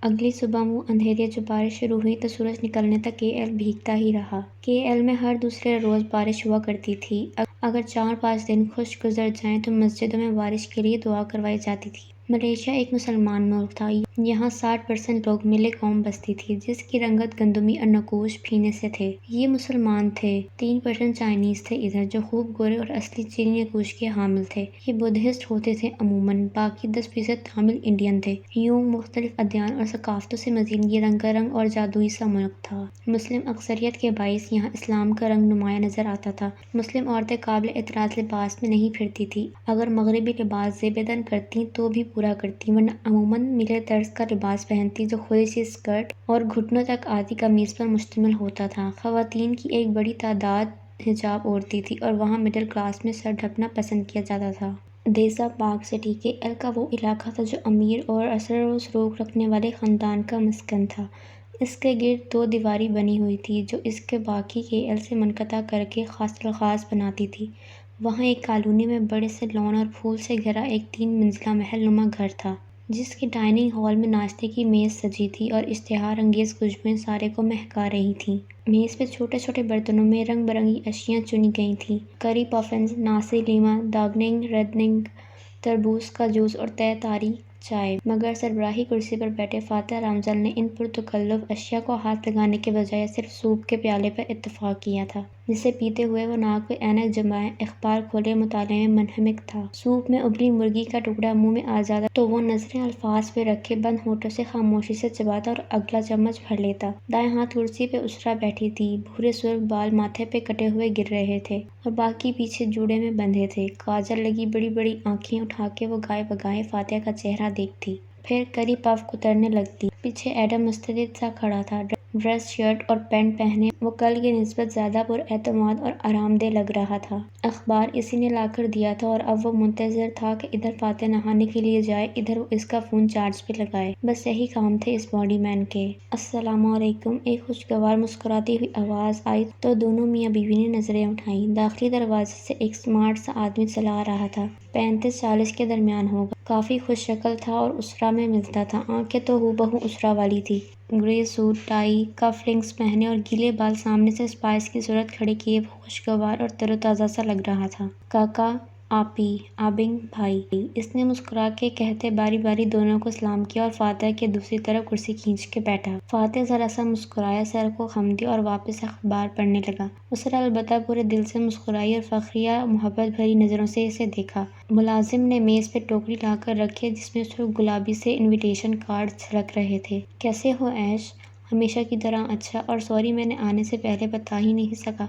اگلی صبح منہ اندھیرے جب بارش شروع ہوئی تو سورج نکلنے تک کے ایل بھیگتا ہی رہا۔ کے ایل میں ہر دوسرے روز بارش ہوا کرتی تھی۔ اگر 4-5 دن خشک گزر جائیں تو مسجدوں میں بارش کے لیے دعا کروائی جاتی تھی۔ ملیشیا ایک مسلمان ملک تھا۔ یہاں 60% لوگ ملے قوم بستی تھی جس کی رنگت گندمی اور نقوش پھینے سے تھے۔ یہ مسلمان تھے۔ 3% چائنیز تھے ادھر جو خوب گورے اور اصلی چینی نقوش کے حامل تھے۔ یہ بدھسٹ ہوتے تھے عموماً، باقی 10% تامل انڈین تھے۔ یوں مختلف ادیان اور ثقافتوں سے مزین یہ رنگا رنگ اور جادوئی سا ملک تھا۔ مسلم اکثریت کے باعث یہاں اسلام کا رنگ نمایاں نظر آتا تھا۔ مسلم عورتیں قابل اعتراض لباس میں نہیں پھرتی تھیں۔ اگر مغربی لباس زیب تن کرتیں تو بھی پورا کرتیں، ورنہ عموماً ملے طرز کا لباس پہنتی جو کھلی سی اسکرٹ اور گھٹنوں تک آتی قمیص پر مشتمل ہوتا تھا۔ خواتین کی ایک بڑی تعداد حجاب اوڑھتی تھی اور وہاں مڈل کلاس میں سر ڈھکنا پسند کیا جاتا تھا۔ دیسا پاک سٹی کے ایل کا وہ علاقہ تھا جو امیر اور اثر و رسوخ رکھنے والے خاندان کا مسکن تھا۔ اس کے گرد 2 دیواری بنی ہوئی تھی جو اس کو باقی کے ایل سے منقطع کر کے خاص الخاص بناتی تھی۔ وہاں ایک کالونی میں بڑے سے لان اور پھول سے گھرا ایک 3 منزلہ محل نما گھر تھا جس کی ڈائننگ ہال میں ناشتے کی میز سجی تھی اور اشتہار انگیز خوشبوئیں سارے کو مہکا رہی تھیں۔ میز پہ چھوٹے چھوٹے برتنوں میں رنگ برنگی اشیاء چنی گئی تھیں: کری پفنز، ناسی لیمہ، داگننگ ردننگ، تربوز کا جوس اور تہ تاریک چائے۔ مگر سربراہی کرسی پر بیٹھے فاتح رامزل نے ان پرتکلف اشیاء کو ہاتھ لگانے کے بجائے صرف سوپ کے پیالے پر اتفاق کیا تھا جسے پیتے ہوئے وہ ناک پہ اینک جمائے اخبار کھولے مطالعے میں منہمک تھا۔ سوپ میں ابلی مرغی کا ٹکڑا منہ میں آ جاتا تو وہ نظریں الفاظ پہ رکھے بند ہونٹوں سے خاموشی سے چباتا اور اگلا چمچ بھر لیتا۔ دائیں ہاتھ کرسی پہ اسرا بیٹھی تھی۔ بھورے سرخ بال ماتھے پہ کٹے ہوئے گر رہے تھے اور باقی پیچھے جوڑے میں بندھے تھے۔ کاجل لگی بڑی بڑی آنکھیں اٹھا کے وہ گائے بگائے فاتح کا چہرہ دیکھتی، پھر کری پف کترنے لگتی۔ پیچھے ایڈم مستعد سا کھڑا تھا، ڈریس شرٹ اور پینٹ پہنے۔ وہ کل کی نسبت زیادہ پر اعتماد اور آرام دہ لگ رہا تھا۔ اخبار اسی نے لا کر دیا تھا اور اب وہ منتظر تھا کہ ادھر فاتح نہانے کے لیے جائے، ادھر وہ اس کا فون چارج پہ لگائے۔ بس یہی کام تھے اس باڈی مین کے۔ السلام علیکم، ایک خوشگوار مسکراتی ہوئی آواز آئی تو دونوں میاں بیوی نے نظریں اٹھائیں۔ داخلی دروازے سے ایک اسمارٹ سا آدمی چلا آ رہا تھا، 35-40 کے درمیان ہوگا۔ کافی خوش شکل تھا اور اسرا میں ملتا تھا۔ آنکھیں تو ہو بہو اسرا والی تھی۔ گرے سوٹ، ٹائی، کف لنکس پہنے اور گیلے بال سامنے سے اسپائس کی صورت کھڑے کیے وہ خوشگوار اور تر و تازہ سا لگ رہا تھا۔ کاکا، آپی، آبنگ بھائی، اس نے مسکرا کے کہتے باری باری دونوں کو سلام کیا اور فاتح کے دوسری طرف کرسی کھینچ کے بیٹھا۔ فاتح ذرا سا مسکرایا، سر کو خم دیا اور واپس اخبار پڑھنے لگا۔ اسرا البتہ پورے دل سے مسکرائی اور فخریہ محبت بھری نظروں سے اسے دیکھا۔ ملازم نے میز پہ ٹوکری لا کر رکھی جس میں سرخ گلابی سے انویٹیشن کارڈ چھلک رہے تھے۔ کیسے ہو ایش؟ ہمیشہ کی طرح اچھا، اور سوری میں نے آنے سے پہلے بتا ہی نہیں سکا،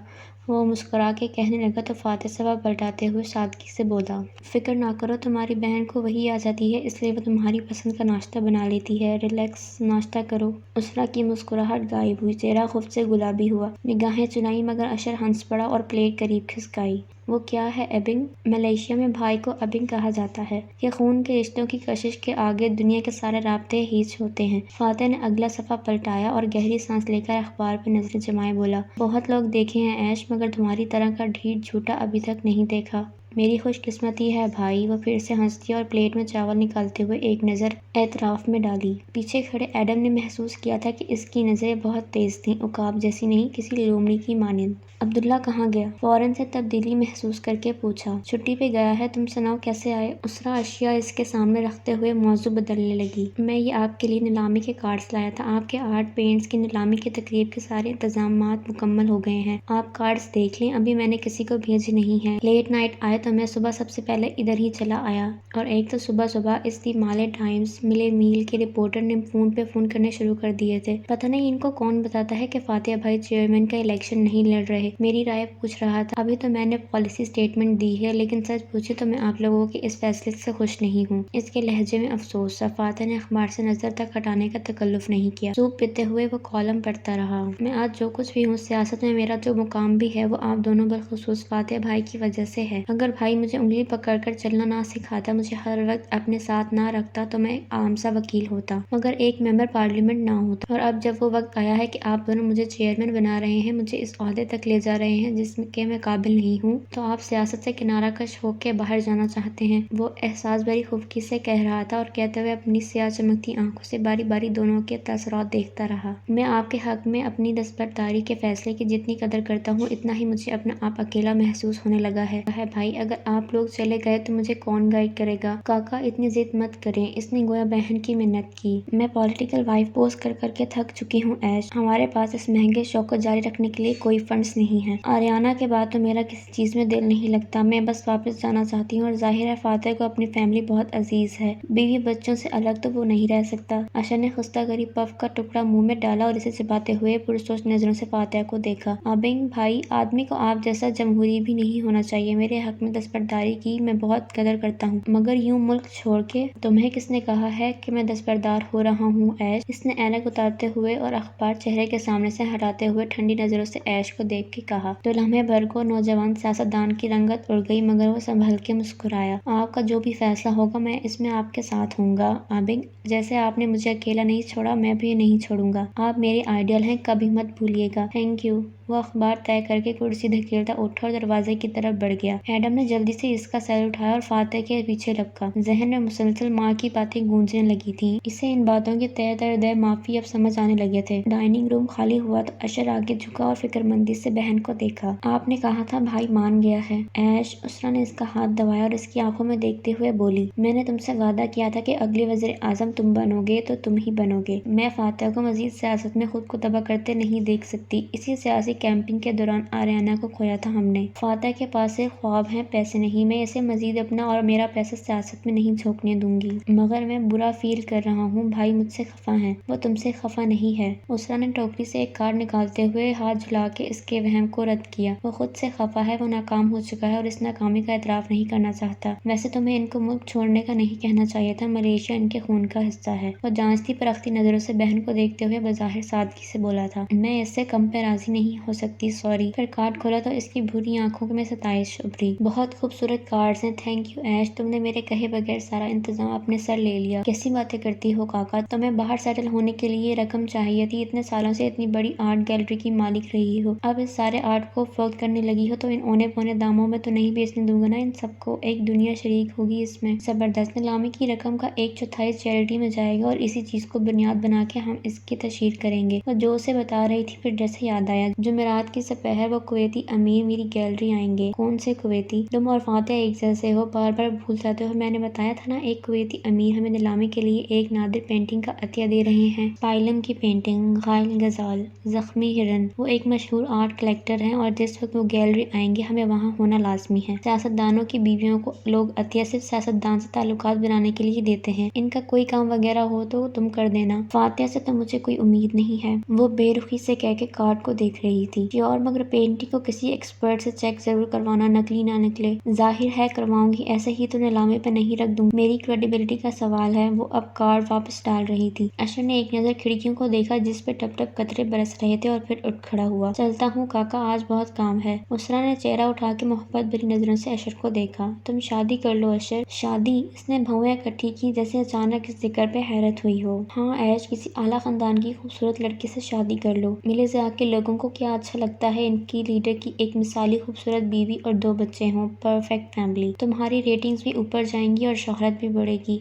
وہ مسکرا کے کہنے لگا تو فاتح سبب پلٹاتے ہوئے سادگی سے بولا، فکر نہ کرو، تمہاری بہن کو وہی آ جاتی ہے اس لیے وہ تمہاری پسند کا ناشتہ بنا لیتی ہے، ریلیکس، ناشتہ کرو۔ اسرا کی مسکراہٹ غائب ہوئی، چہرہ خفت سے گلابی ہوا، نگاہیں چنائیں مگر اشر ہنس پڑا اور پلیٹ قریب کھسکائی۔ وہ کیا ہے ابنگ؟ ملیشیا میں بھائی کو ابنگ کہا جاتا ہے۔ یہ خون کے رشتوں کی کشش کے آگے دنیا کے سارے رابطے ہیچ ہوتے ہیں۔ فاتح نے اگلا صفحہ پلٹایا اور گہری سانس لے کر اخبار پہ نظریں جمائے بولا، بہت لوگ دیکھے ہیں ایش، مگر تمہاری طرح کا ڈھیٹ جھوٹا ابھی تک نہیں دیکھا۔ میری خوش قسمتی ہے بھائی۔ وہ پھر سے ہنس دیا اور پلیٹ میں چاول نکالتے ہوئے ایک نظر اعتراف میں ڈالی۔ پیچھے کھڑے ایڈم نے محسوس کیا تھا کہ اس کی نظریں بہت تیز تھیں، عقاب جیسی نہیں، کسی لومڑی کی مانند۔ عبداللہ کہاں گیا؟ فوراً سے تبدیلی محسوس کر کے پوچھا۔ چھٹی پہ گیا ہے، تم سناؤ کیسے آئے؟ اسرا اشیاء اس کے سامنے رکھتے ہوئے موضوع بدلنے لگی۔ میں یہ آپ کے لیے نیلامی کے کارڈز لایا تھا۔ آپ کے آرٹ پینٹس کی نیلامی کی تقریب کے سارے انتظامات مکمل ہو گئے ہیں۔ آپ کارڈز دیکھ لیں، ابھی میں نے کسی کو بھیجے نہیں ہیں۔ لیٹ نائٹ آئے تو میں صبح سب سے پہلے ادھر ہی چلا آیا، اور ایک تو صبح اس دی مالے ٹائمز ملے میل کے رپورٹر نے فون پہ فون کرنے شروع کر دیے تھے۔ پتہ نہیں ان کو کون بتاتا ہے کہ فاتح بھائی چیئرمین کا الیکشن نہیں لڑ رہے، میری رائے پوچھ رہا تھا۔ ابھی تو میں نے پالیسی سٹیٹمنٹ دی ہے، لیکن سچ پوچھے تو میں آپ لوگوں کے اس فیصلے سے خوش نہیں ہوں۔ اس کے لہجے میں افسوس تھا۔ فاتح نے اخبار سے نظر تک ہٹانے کا تکلف نہیں کیا۔ سوپ پیتے ہوئے وہ کالم پڑھتا رہا۔ میں آج جو کچھ بھی ہوں، سیاست میں میرا جو مقام بھی ہے وہ آپ دونوں بالخصوص فاتح بھائی کی وجہ سے ہے۔ اگر بھائی مجھے انگلی پکڑ کر چلنا نہ سکھاتا، مجھے ہر وقت اپنے ساتھ نہ رکھتا تو میں عام سا وکیل ہوتا مگر ایک ممبر پارلیمنٹ نہ ہوتا۔ اور اب جب وہ وقت آیا ہے کہ آپ دونوں مجھے چیئرمین بنا رہے ہیں، مجھے اس عہدے تک لے جا رہے ہیں جس کے میں قابل نہیں ہوں، تو آپ سیاست سے کنارہ کش ہو کے باہر جانا چاہتے ہیں۔ وہ احساس بھری خفگی سے کہہ رہا تھا اور کہتے ہوئے اپنی سیاہ چمکتی آنکھوں سے باری باری دونوں کے تاثرات دیکھتا رہا۔ میں آپ کے حق میں اپنی دستبرداری کے فیصلے کی جتنی قدر کرتا ہوں، اتنا ہی مجھے اپنا آپ اکیلا محسوس ہونے لگا ہے بھائی، اگر آپ لوگ چلے گئے تو مجھے کون گائیڈ کرے گا؟ کاکا اتنی ضد مت کریں، اس نے گویا بہن کی منت کی۔ میں پولیٹیکل وائف پوسٹ کر کر کے تھک چکی ہوں ایش، ہمارے پاس اس مہنگے شوق کو جاری رکھنے کے لیے کوئی فنڈز نہیں ہیں۔ آریانہ کے بعد تو میرا کسی چیز میں دل نہیں لگتا، میں بس واپس جانا چاہتی ہوں اور ظاہر ہے فاتح کو اپنی فیملی بہت عزیز ہے، بیوی بچوں سے الگ تو وہ نہیں رہ سکتا۔ اشر نے خستہ گری پف کا ٹکڑا منہ میں ڈالا اور اسے چباتے ہوئے پرسوچ نظروں سے فاتح کو دیکھا۔ آبنگ بھائی، آدمی کو آپ جیسا جمہوری بھی نہیں ہونا چاہیے، میرے حق میں دستبرداری کی میں بہت قدر کرتا ہوں مگر یوں ملک چھوڑ کے؟ تمہیں کس نے کہا ہے کہ میں دستبردار ہو رہا ہوں ایش؟ اس نے اینک اتارتے ہوئے اور اخبار چہرے کے سامنے سے ہٹاتے ہوئے ٹھنڈی نظروں سے ایش کو دیکھ کے کہا۔ تو لمحے بھر کو نوجوان سیاستدان کی رنگت اڑ گئی مگر وہ سنبھل کے مسکرایا۔ آپ کا جو بھی فیصلہ ہوگا میں اس میں آپ کے ساتھ ہوں گا آبنگ، جیسے آپ نے مجھے اکیلا نہیں چھوڑا میں بھی نہیں چھوڑوں گا۔ آپ میرے آئیڈیل ہیں، کبھی مت بھولیے گا۔ Thank you. وہ اخبار طے کر کے کرسی دھکیلتا اٹھا اور دروازے کی طرف بڑھ گیا۔ ایڈم نے جلدی سے اس کا سر اٹھایا اور فاتح کے پیچھے لپکا۔ ذہن میں مسلسل ماں کی باتیں گونجنے لگی تھیں، اسے ان باتوں کے تہہ دردِ معافی اب سمجھ آنے لگے تھے۔ ڈائننگ روم خالی ہوا تو اشر آگے جھکا اور فکرمندی سے بہن کو دیکھا۔ آپ نے کہا تھا بھائی مان گیا ہے ایش، اسرا نے اس کا ہاتھ دبایا اور اس کی آنکھوں میں دیکھتے ہوئے بولی۔ میں نے تم سے وعدہ کیا تھا کہ اگلی وزیر اعظم تم بنو گے تو تم ہی بنو گے۔ میں فاتح کو مزید سیاست میں خود کو تباہ کرتے نہیں دیکھ سکتی۔ اسی سیاسی کیمپنگ کے دوران آریانہ کو کھویا تھا ہم نے۔ فاتح کے پاس صرف خواب ہیں، پیسے نہیں۔ میں اسے مزید اپنا اور میرا پیسہ سیاست میں نہیں جھونکنے دوں گی۔ مگر میں برا فیل کر رہا ہوں، بھائی مجھ سے خفا ہیں۔ وہ تم سے خفا نہیں ہے۔ اسرا نے ٹوکری سے ایک کارڈ نکالتے ہوئے ہاتھ جھلا کے اس کے وہم کو رد کیا۔ وہ خود سے خفا ہے، وہ ناکام ہو چکا ہے اور اس ناکامی کا اعتراف نہیں کرنا چاہتا۔ ویسے تمہیں ان کو ملک چھوڑنے کا نہیں کہنا چاہیے تھا، ملیشیا ان کے خون کا حصہ ہے۔ وہ جانچتی پرکھتی نظروں سے بہن کو دیکھتے ہوئے بظاہر سادگی سے بولا تھا۔ میں اس سے کم پہ راضی نہیں ہو سکتی، سوری۔ پھر کارڈ کھولا تو اس کی بھوری آنکھوں میں ستائش ابھری۔ بہت خوبصورت کارڈز ہیں، تھینک یو ایش، تم نے میرے کہے بغیر سارا انتظام اپنے سر لے لیا۔ کیسی باتیں کرتی ہو کاکا، تمہیں باہر سیٹل ہونے کے لیے یہ رقم چاہیے تھی، اتنے سالوں سے اتنی بڑی آرٹ گیلری کی مالک رہی ہو، اب اس سارے آرٹ کو فروخت کرنے لگی ہو تو ان اونے پونے داموں میں تو نہیں بیچنے دوں گا نا ان سب کو، ایک دنیا شریک ہوگی اس میں۔ زبردست، نیلامی کی رقم کا 1/4 چیریٹی میں جائے گا اور اسی چیز کو بنیاد بنا کے ہم اس کی تشہیر کریں گے۔ وہ جو اسے بتا رہی تھی پھر جیسے یاد آیا، جمعرات کی سپہر وہ کویتی امیر میری گیلری آئیں گے۔ کون سے کویتی؟ تم اور فاتح ایک جیسے ہو، بار بار بھول جاتے ہو۔ میں نے بتایا تھا نا، ایک کویتی امیر ہمیں نیلامی کے لیے ایک نادر پینٹنگ کا عطیہ دے رہے ہیں۔ پائلم کی پینٹنگ، غائل غزال، زخمی ہرن۔ وہ ایک مشہور آرٹ کلیکٹر ہیں اور جس وقت وہ گیلری آئیں گے ہمیں وہاں ہونا لازمی ہے۔ سیاستدانوں کی بیویوں کو لوگ عطیہ صرف سیاستدان سے تعلقات بنانے کے لیے دیتے ہیں، ان کا کوئی کام وغیرہ ہو تو تم کر دینا۔ فاتح سے تو مجھے کوئی امید نہیں ہے، وہ بے رخی سے کہہ کے کارڈ کو دیکھ رہی تھی۔ شیور، مگر پینٹنگ کو کسی ایکسپرٹ سے چیک ضرور کروانا، نکلی نہ نکلے۔ ظاہر ہے کرواؤں گی، ایسے ہی تو نیلامی پہ نہیں رکھ دوں گی، میری کریڈیبلٹی کا سوال ہے۔ وہ اب کارڈ واپس ڈال رہی تھی۔ اشر نے ایک نظر کھڑکیوں کو دیکھا جس پہ ٹپ ٹپ قطرے برس رہے تھے اور پھر اٹھ کھڑا ہوا۔ چلتا ہوں کاکا، آج بہت کام ہے۔ اسرا نے چہرہ اٹھا کے محبت بھری نظروں سے اشر کو دیکھا۔ تم شادی کر لو اشر۔ شادی؟ اس نے بھویں اکٹھی کی جیسے اچانک اس ذکر پہ حیرت ہوئی ہو۔ ہاں ایش، کسی اعلیٰ خاندان کی خوبصورت لڑکی سے شادی کر لو۔ ملے ذاق کے لوگوں کو کیا اچھا لگتا ہے ان کی لیڈر کی ایک مثالی خوبصورت بیوی اور 2 بچے ہوں، پرفیکٹ فیملی۔ تمہاری ریٹنگز بھی اوپر جائیں گی اور شہرت بھی بڑھے گی۔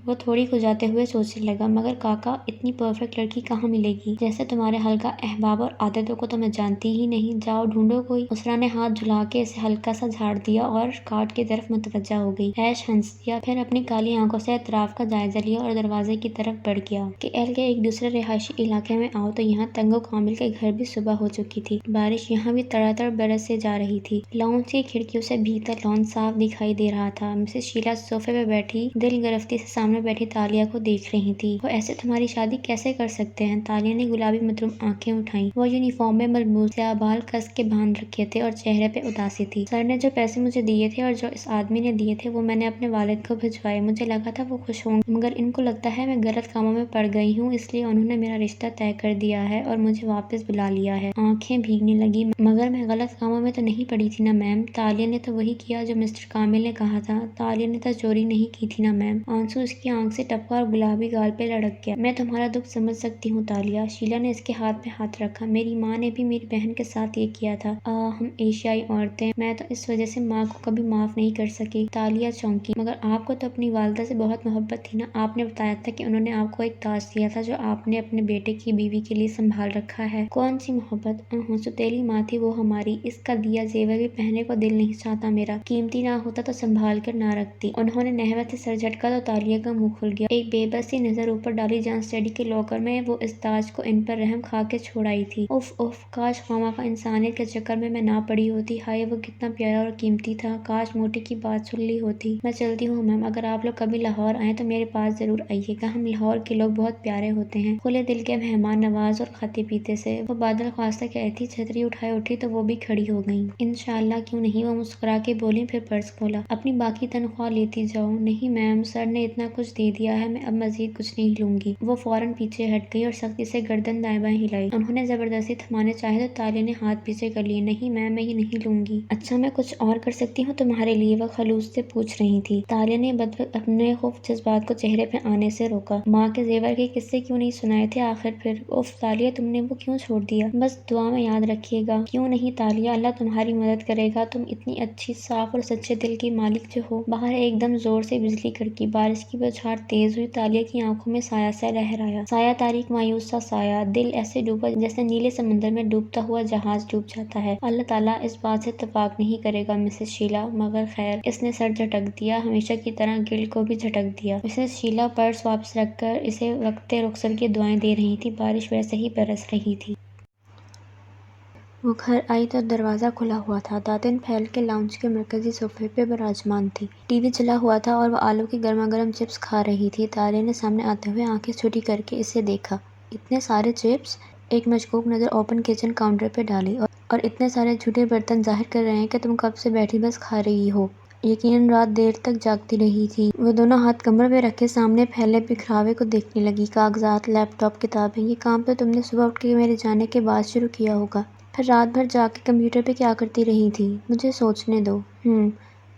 وہ تھوڑی کھجاتے ہوئے سوچنے لگا، مگر کاکا اتنی پرفیکٹ لڑکی کہاں ملے گی؟ جیسے تمہارے حلقہ احباب اور عادتوں کو تو میں جانتی ہی نہیں، جاؤ ڈھونڈو کوئی۔ اسرا نے ہاتھ جھلا کے اسے ہلکا سا جھاڑ دیا اور کارڈ کی طرف متوجہ ہو گئی۔ ایش ہنس دیا، پھر اپنی کالی آنکھوں سے اطراف کا جائزہ لیا اور دروازے کی طرف بڑھ گیا۔ کہ ایل کے ایک دوسرے رہائشی علاقے میں آؤ تو یہاں تنگو کامل کے گھر بھی صبح ہو چکی تھی، بارش یہاں بھی تڑا تڑ برسے جا رہی تھی۔ لاؤنج کی کھڑکیوں سے بھیتر لان صاف دکھائی دے رہا تھا۔ مسز شیلا صوفے پہ بیٹھی دل گرفتی سے سامنے بیٹھی تالیہ کو دیکھ رہی تھی۔ وہ ایسے تمہاری شادی کیسے کر سکتے ہیں؟ تالیہ نے گلابی مدروم آنکھیں اٹھائیں۔ وہ یونیفارم میں ملبوس سیاہ بال کس کے باندھ رکھے تھے اور چہرے پہ اداسی تھی۔ سر نے جو پیسے مجھے دیے تھے اور جو اس آدمی نے دیے تھے وہ میں نے اپنے والد کو بھجوائے، مجھے لگا تھا وہ خوش ہوں گے، مگر ان کو لگتا ہے میں غلط کاموں میں پڑ گئی ہوں، اس لیے انہوں نے میرا رشتہ طے کر دیا ہے اور مجھے واپس بلا لیا ہے۔ آنکھ آنکھیں بھیگنے لگی۔ مگر میں غلط کاموں میں تو نہیں پڑی تھی نا میم؟ تالیہ نے تو وہی کیا جو مسٹر کامل نے کہا تھا۔ تالیہ نے تو چوری نہیں کی تھی نا میم؟ آنسو اس کی آنکھ سے ٹپکا اور گلابی گال پہ لڑک گیا۔ میں تمہارا دکھ سمجھ سکتی ہوں تالیہ۔ شیلا نے اس کے ہاتھ پہ ہاتھ رکھا۔ میری ماں نے بھی میری بہن کے ساتھ یہ کیا تھا۔ ہم ایشیائی عورتیں، میں تو اس وجہ سے ماں کو کبھی معاف نہیں کر سکی۔ تالیہ چونکی۔ مگر آپ کو تو اپنی والدہ سے بہت محبت تھی نا؟ آپ نے بتایا تھا کہ انہوں نے آپ کو ایک تاج دیا تھا جو آپ نے اپنے بیٹے کی بیوی کے لیے سنبھال رکھا ہے۔ کون سی محبت؟ سوتیلی ماں تھی وہ ہماری۔ اس کا دیا زیور بھی پہننے کو دل نہیں چاہتا میرا۔ قیمتی نہ ہوتا تو سنبھال کر نہ رکھتی۔ انہوں نے نہوت سے سر جھٹکا تو تالیہ کا منہ کھل گیا۔ ایک بے بس سی نظر اوپر ڈالی جہاں اسٹڈی کے لاکر میں وہ اس تاج کو ان پر رحم کھا کے چھوڑ آئی تھی۔ اف اف، کاش خواہ انسانیت کے چکر میں نہ پڑی ہوتی۔ ہائے وہ کتنا پیارا اور قیمتی تھا۔ کاش موٹی کی بات سن لی ہوتی۔ میں چلتی ہوں میم، اگر آپ لوگ کبھی لاہور آئیں تو میرے پاس ضرور آئیے گا۔ ہم لاہور کے لوگ بہت پیارے ہوتے ہیں، کھلے دل کے مہمان نواز اور کھاتے پیتے سے۔ وہ بادل خواستہ کہتی چھتری اٹھائے اٹھی تو وہ بھی کھڑی ہو گئیں۔ انشاءاللہ کیوں نہیں، وہ مسکرا کے بولی، پھر پرس کھولا۔ اپنی باقی تنخواہ لیتی جاؤ۔ نہیں میم، سر نے اتنا کچھ دے دیا ہے، میں اب مزید کچھ نہیں لوں گی۔ وہ فوراً پیچھے ہٹ گئی اور سختی سے گردن دائیں بائیں ہلائی۔ انہوں نے زبردستی تھمانے چاہے تو تالیہ نے ہاتھ پیچھے کر لیے۔ نہیں میم، میں یہ نہیں لوں گی۔ اچھا میں کچھ اور کر سکتی ہوں تمہارے لیے؟ وہ خلوص سے پوچھ رہی تھی۔ تالیہ نے بدبخت اپنے خوف جذبات کو چہرے پہ آنے سے روکا۔ ماں کے زیور کے قصے کیوں نہیں سنائے تھے آخر پھر؟ اف تالیہ، تم نے وہ کیوں چھوڑ دیا؟ بس دعا میں یاد رکھیے گا۔ کیوں نہیں تالیہ، اللہ تمہاری مدد کرے گا۔ تم اتنی اچھی، صاف اور سچے دل کی مالک جو ہو۔ باہر ایک دم زور سے بجلی کڑکی، بارش کی بوچھار تیز ہوئی۔ تالیہ کی آنکھوں میں سایہ سا لہرایا، سایہ تاریک مایوس سا سایہ۔ دل ایسے ڈوبا جیسے نیلے سمندر میں ڈوبتا ہوا جہاز ڈوب جاتا ہے۔ اللہ تعالیٰ اس بات سے اتفاق نہیں کرے گا مسز شیلا، مگر خیر۔ اس نے سر جھٹک دیا، ہمیشہ کی طرح گل کو بھی جھٹک دیا۔ مسز شیلا پرس واپس رکھ کر اسے وقت رخصت کی دعائیں دے رہی تھی۔ بارش ویسے ہی برس رہی تھی۔ وہ گھر آئی تو دروازہ کھلا ہوا تھا۔ داتن پھیل کے لاؤنج کے مرکزی صوفے پہ براجمان تھی۔ ٹی وی چلا ہوا تھا اور وہ آلو کی گرما گرم چپس کھا رہی تھی۔ تالیہ نے سامنے آتے ہوئے آنکھیں چھوٹی کر کے اسے دیکھا۔ اتنے سارے چپس؟ ایک مشکوک نظر اوپن کچن کاؤنٹر پہ ڈالی۔ اور اتنے سارے جھوٹے برتن ظاہر کر رہے ہیں کہ تم کب سے بیٹھی بس کھا رہی ہو۔ یقیناً رات دیر تک جاگتی رہی تھی۔ وہ دونوں ہاتھ کمر پہ رکھے سامنے پھیلے بکھراوے کو دیکھنے لگی۔ کاغذات، لیپ ٹاپ، کتابیں، یہ کام تو تم نے صبح اٹھ کے میرے جانے کے بعد شروع کیا ہوگا۔ پھر رات بھر جاگ کے کمپیوٹر پہ کیا کرتی رہی تھی؟ مجھے سوچنے دو۔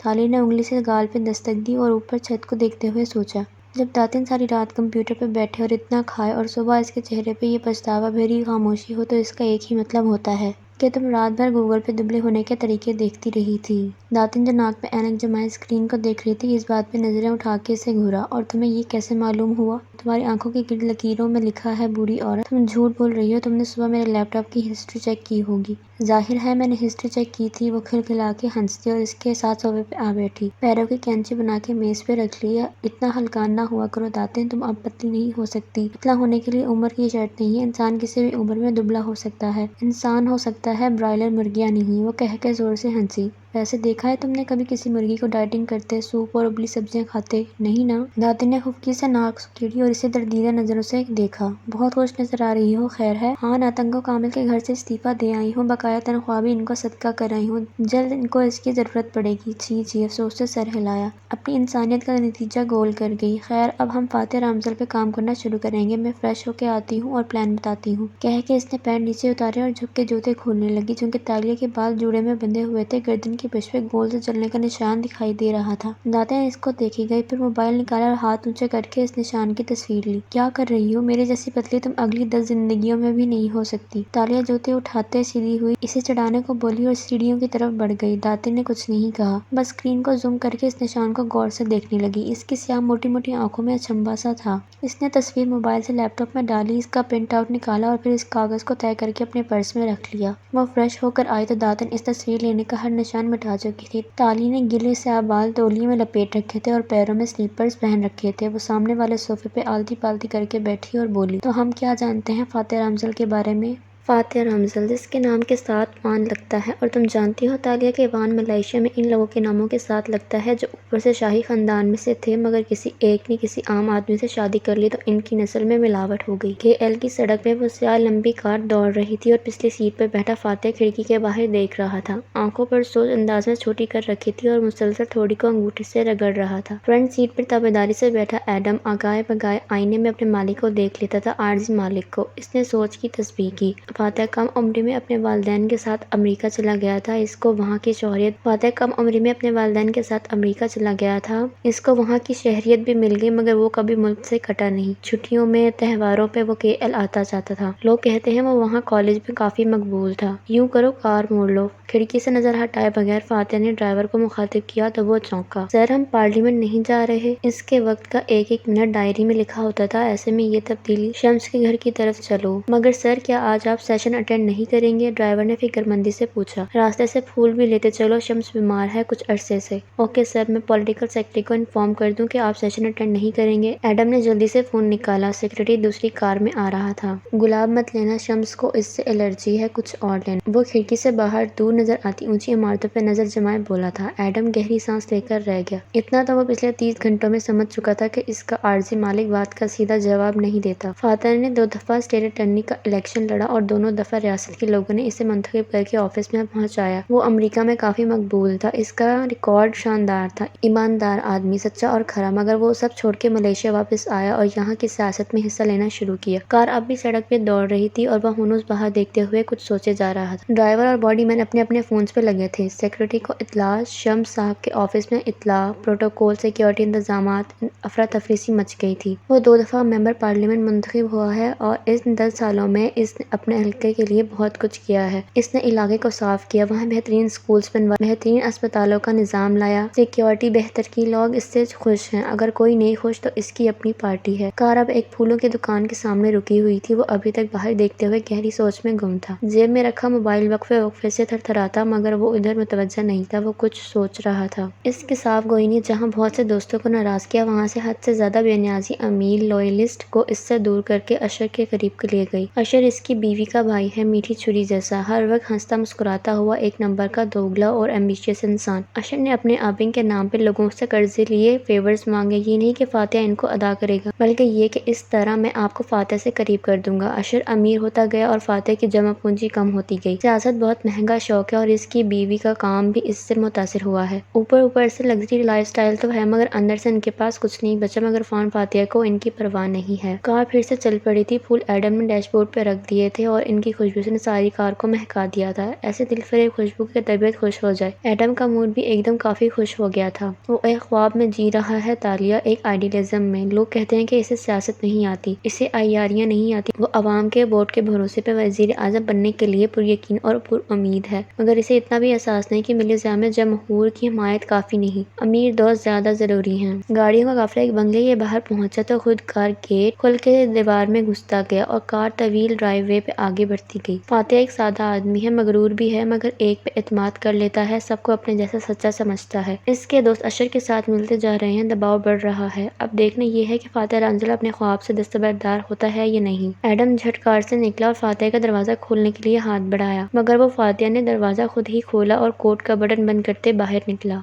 تالیہ نے انگلی سے گال پہ دستک دی اور اوپر چھت کو دیکھتے ہوئے سوچا۔ جب داتن ساری رات کمپیوٹر پہ بیٹھے اور اتنا کھائے اور صبح اس کے چہرے پہ یہ پچھتاوا بھری خاموشی ہو تو اس کا ایک ہی مطلب ہوتا ہے کہ تم رات بھر گوگل پہ دبلے ہونے کے طریقے دیکھتی رہی تھی۔ داتن جو ناک پہ اینک جمائے اسکرین کو دیکھ رہی تھی، اس بات پہ نظریں اٹھا کے اسے گھورا۔ اور تمہیں یہ کیسے معلوم ہوا؟ تمہاری آنکھوں کی گرد لکیروں میں لکھا ہے بوڑھی عورت۔ تم جھوٹ بول رہی ہو۔ تم نے صبح میرے لیپ ٹاپ کی ہسٹری چیک کی ہوگی۔ ظاہر ہے میں نے ہسٹری چیک کی تھی۔ وہ کھلکھلا کے ہنس دی اور اس کے ساتھ صوفے پہ آ بیٹھی۔ پیروں کی کینچی بنا کے میز پہ رکھ لی۔ اتنا ہلکان نہ ہوا کرو داتن، تم اب پتلی نہیں ہو سکتی۔ پتلا ہونے کے لیے عمر کی شرط نہیں ہے۔ انسان کسی بھی عمر میں دبلا ہو سکتا ہے۔ انسان ہو سکتا ہے، برائلر مرغیاں نہیں۔ وہ کہہ کے زور سے ہنسی۔ ویسے دیکھا ہے تم نے کبھی کسی مرغی کو ڈائٹنگ کرتے، سوپ اور ابلی سبزیاں کھاتے؟ نہیں نا؟ داتن نے خفگی سے ناک سکیڑی اور اسے دردیدہ نظروں سے دیکھا۔ بہت خوش نظر آ رہی ہو، خیر ہے؟ ہاں، ناتنگو کامل کے گھر سے استعفیٰ دے آئی ہوں، بقایا تنخواہ بھی ان کو صدقہ کر آئی ہوں۔ جلد ان کو اس کی ضرورت پڑے گی۔ چھی چھی، افسوس سے سر ہلایا۔ اپنی انسانیت کا نتیجہ گول کر گئی۔ خیر، اب ہم فاتح رامزل پہ کام کرنا شروع کریں گے۔ میں فریش ہو کے آتی ہوں اور پلان بتاتی ہوں۔ کہہ کے اس نے پیر نیچے اتارے اور جھک کے جوتے کھولنے لگی۔ چونکہ تالیہ کے بال جوڑے میں بندھے ہوئے تھے، گردن کی پشت پہ گول سے چلنے کا نشان دکھائی دے رہا تھا۔ داتن اس کو دیکھی گئی، پھر موبائل نکالا اور ہاتھ اونچے کر کے اس نشان کی تصویر لی۔ کیا کر رہی ہو؟ میرے جیسی پتلی تم اگلی 10 زندگیوں میں بھی نہیں ہو سکتی۔ تالیہ جوتے اٹھاتے سیدھی ہوئی، اسے چڑھانے کو بولی اور سیڑھیوں کی طرف بڑھ گئی۔ داتن نے کچھ نہیں کہا، بس اسکرین کو زوم کر کے اس نشان کو غور سے دیکھنے لگی۔ اس کی سیاہ موٹی موٹی آنکھوں میں اچنبھا سا تھا۔ اس نے تصویر موبائل سے لیپ ٹاپ میں ڈالی، اس کا پرنٹ آؤٹ نکالا اور پھر اس کاغذ کو طے کر کے اپنے پرس میں رکھ لیا۔ وہ فریش ہو کر آئی تو داتن اس تصویر لینے کا ہر نشان مٹا چکی تھی۔ تالیہ نے گیلے سیاہ بال تولیے میں لپیٹ رکھے تھے اور پیروں میں سلیپرز پہن رکھے تھے۔ وہ سامنے والے صوفے پہ آلتی پالتی کر کے بیٹھی اور بولی، تو ہم کیا جانتے ہیں فاتح رامزل کے بارے میں؟ فاتح رامزل، جس کے نام کے ساتھ وان لگتا ہے، اور تم جانتی ہو تالیہ کہ وان ملائیشیا میں ان لوگوں کے ناموں کے ساتھ لگتا ہے جو اوپر سے شاہی خاندان میں سے تھے، مگر کسی ایک نے کسی عام آدمی سے شادی کر لی تو ان کی نسل میں ملاوٹ ہو گئی۔ KL کی سڑک میں وہ سیاہ لمبی کار دوڑ رہی تھی اور پچھلی سیٹ پر بیٹھا فاتح کھڑکی کے باہر دیکھ رہا تھا۔ آنکھوں پر سوچ انداز میں چھوٹی کر رکھی تھی اور مسلسل تھوڑی کو انگوٹھے سے رگڑ رہا تھا۔ فرنٹ سیٹ پر تابعداری سے بیٹھا ایڈم آگائے بگائے آئینے میں اپنے مالک کو دیکھ لیتا تھا، عارضی مالک کو۔ اس نے سوچ کی تسبیح کی، فاتح کم عمری میں اپنے والدین کے ساتھ امریکہ چلا گیا تھا۔ اس کو وہاں کی شہریت فاتح کم عمری میں اپنے والدین کے ساتھ امریکہ چلا گیا تھا۔ اس کو وہاں کی شہریت بھی مل گئی، مگر وہ کبھی ملک سے کٹا نہیں۔ چھٹیوں میں، تہواروں پہ وہ KL آتا جاتا تھا۔ لوگ کہتے ہیں وہ وہاں کالج میں کافی مقبول تھا۔ یوں کرو، کار موڑ لو۔ کھڑکی سے نظر ہٹائے بغیر فاتح نے ڈرائیور کو مخاطب کیا تو وہ چونکا۔ سر، ہم پارلیمنٹ نہیں جا رہے؟ اس کے وقت کا ایک ایک منٹ ڈائری میں لکھا ہوتا تھا۔ ایسے میں یہ تبدیلی، شمس کے گھر کی طرف چلو۔ مگر سر، کیا آج آپ سیشن اٹینڈ نہیں کریں گے؟ ڈرائیور نے فکرمندی سے پوچھا۔ راستے سے پھول بھی لیتے چلو، شمس بیمار ہے کچھ عرصے سے۔ اوکے سر، میں پولیٹیکل سیکرٹری کو انفارم کر دوں کہ آپ سیشن اٹینڈ نہیں کریں گے۔ ایڈم نے جلدی سے فون نکالا۔ سیکرٹری دوسری کار میں آ رہا تھا۔ گلاب مت لینا، شمس کو اس سے الرجی ہے، کچھ اور لینا۔ وہ کھڑکی سے باہر دور نظر آتی اونچی عمارتوں پہ نظر جمائے بولا تھا۔ ایڈم گہری سانس لے کر رہ گیا۔ اتنا تو وہ پچھلے 30 گھنٹوں میں سمجھ چکا تھا کہ اس کا عارضی مالک بات کا سیدھا جواب نہیں دیتا۔ فاتح نے 2 دفعہ اسٹیٹ اٹارنی کا الیکشن لڑا اور دونوں دفعہ ریاست کے لوگوں نے اسے منتخب کر کے آفس میں پہنچایا۔ وہ امریکہ میں کافی مقبول تھا۔ اس کا ریکارڈ شاندار تھا۔ ایماندار آدمی، سچا اور کھرا۔ مگر وہ سب چھوڑ کے ملائیشیا واپس آیا اور یہاں کی سیاست میں حصہ لینا شروع کیا۔ کار اب بھی سڑک پہ دوڑ رہی تھی اور وہ ہنوز باہر دیکھتے ہوئے کچھ سوچے جا رہا تھا۔ ڈرائیور اور باڈی مین اپنے اپنے فونز پہ لگے تھے۔ سیکرٹری کو اطلاع، شمس صاحب کے آفس میں اطلاع، پروٹوکول، سیکیورٹی انتظامات، افراتفری سی مچ گئی تھی۔ وہ 2 دفعہ ممبر پارلیمنٹ منتخب ہوا ہے اور ان 10 سالوں میں اس نے اپنے حلقے کے لیے بہت کچھ کیا ہے۔ اس نے علاقے کو صاف کیا، وہاں بہترین سکولز بنوائے، بہترین اسپتالوں کا نظام لایا، سیکیورٹی بہتر کی۔ لوگ اس سے خوش ہیں۔ اگر کوئی نہیں خوش تو اس کی اپنی پارٹی ہے۔ کار اب ایک پھولوں کی دکان کے سامنے رکی ہوئی تھی۔ وہ ابھی تک باہر دیکھتے ہوئے گہری سوچ میں گم تھا۔ جیب میں رکھا موبائل وقفے وقفے سے تھرتھراتا، مگر وہ ادھر متوجہ نہیں تھا۔ وہ کچھ سوچ رہا تھا۔ اس کے صاف گوئی نے جہاں بہت سے دوستوں کو ناراض کیا، وہاں سے حد سے زیادہ بے نیازی امیر لوئلسٹ کو اس سے دور کر کے اشر کے قریب لے گئی۔ اشر اس کی بیوی کا بھائی ہے، میٹھی چھری جیسا، ہر وقت ہنستا مسکراتا ہوا، ایک نمبر کا دوگلا اور ایمبیشیس انسان۔ اشر نے اپنے آبنگ کے نام پہ لوگوں سے قرضے لیے، فیورز مانگے۔ یہ نہیں کہ فاتح ان کو ادا کرے گا، بلکہ یہ کہ اس طرح میں آپ کو فاتح سے قریب کر دوں گا۔ اشر امیر ہوتا گیا اور فاتح کی جمع پونجی کم ہوتی گئی۔ سیاست بہت مہنگا شوق ہے اور اس کی بیوی کا کام بھی اس سے متاثر ہوا ہے۔ اوپر سے لگژری لائف سٹائل تو ہے، مگر اندر سے ان کے پاس کچھ نہیں بچا۔ مگر فان فاتح کو ان کی پرواہ نہیں ہے۔ کار پھر سے چل پڑی تھی۔ پھول ایڈم نے ڈیش بورڈ پہ رکھ دیے تھے اور ان کی خوشبو نے ساری کار کو مہکا دیا تھا، ایسے دل فریب خوشبو کہ طبیعت خوش ہو جائے۔ ایڈم کا موڈ بھی ایک دم کافی خوش ہو گیا تھا۔ وہ ایک خواب میں جی رہا ہے، تالیہ، ایک آئیڈیلزم میں۔ لوگ کہتے ہیں کہ اسے سیاست نہیں آتی، اسے عیاریاں نہیں آتی۔ وہ عوام کے ووٹ کے بھروسے پہ وزیر اعظم بننے کے لیے پر یقین اور پر امید ہے، مگر اسے اتنا بھی احساس نہیں کہ ملی جامع جمہور کی حمایت کافی نہیں، امیر دوست زیادہ ضروری ہیں۔ گاڑیوں کا قافلہ ایک بنگلے کے باہر پہنچا تو خود کار گیٹ کھول کے دیوار میں گھستا گیا اور کار طویل ڈرائیو وے پہ آگے بڑھتی گئی۔ فاتح ایک سادہ آدمی ہے، مغرور بھی ہے، مگر ایک پہ اعتماد کر لیتا ہے، سب کو اپنے جیسا سچا سمجھتا ہے۔ اس کے دوست اشر کے ساتھ ملتے جا رہے ہیں، دباؤ بڑھ رہا ہے۔ اب دیکھنا یہ ہے کہ فاتح رامزل اپنے خواب سے دستبردار ہوتا ہے یا نہیں۔ ایڈم جھٹ کار سے نکلا اور فاتح کا دروازہ کھولنے کے لیے ہاتھ بڑھایا، مگر وہ فاتح نے دروازہ خود ہی کھولا اور کوٹ کا بٹن بند کرتے باہر نکلا۔